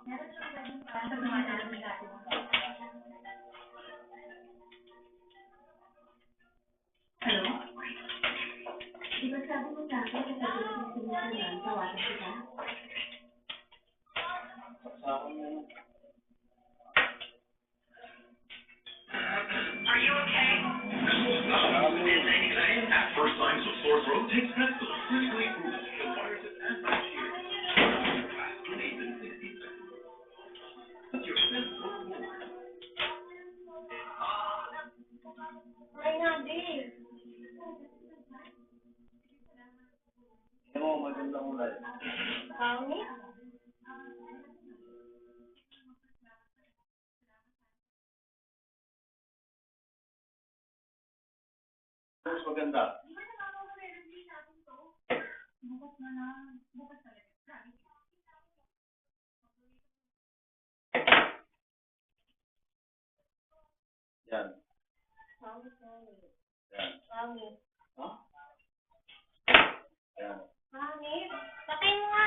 Hello? Di ba sabi mo sa akin na sabi mo lang, tawagan kita? Are you okay? At first signs of sore throat, take Strepsil, clinically proven to kill viruses and bacteria. Fast relief in 60 seconds. Put your best foot forward. Ay, Nabi. Hindi mo magandang ulay. Pangit? Mas maganda. Yan. Pangit. Yan. Pangit. Ha? Yan. Pangit. Patay mo nga.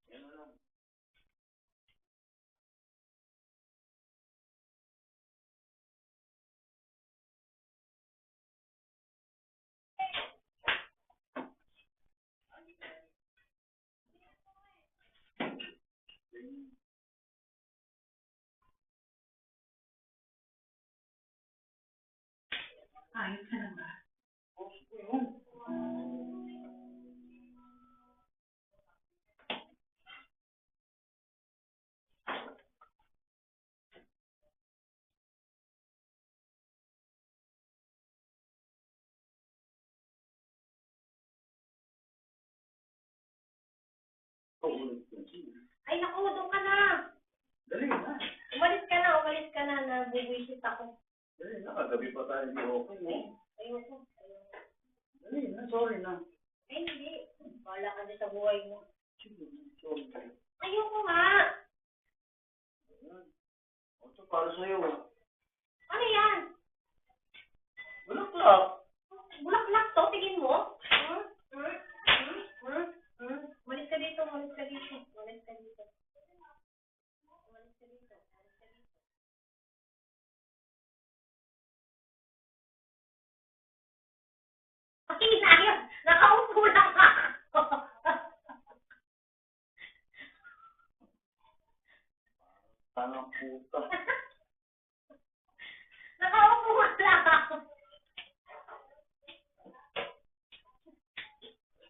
Yan na lang. Ayos ka lang ba? Post ko yun. Ulit ko. Ay, naku, doon ka na. Dali na. Umalis ka na. Nabubuisit ako. Dali na. Kagabi pa tayo hindi okay. Eh. Ayoko. Dali na. Sorry na. Ay, hindi. Bahala ka din sa buhay mo. Sige. Sorry. Ayoko nga. Ayan. Ito para sa'yo. Ano yan? Bulaklak. Bulaklak to, tingin mo? Umalis ka dito. Ay, ayos. Nakaupo lang ako. Tanang puta.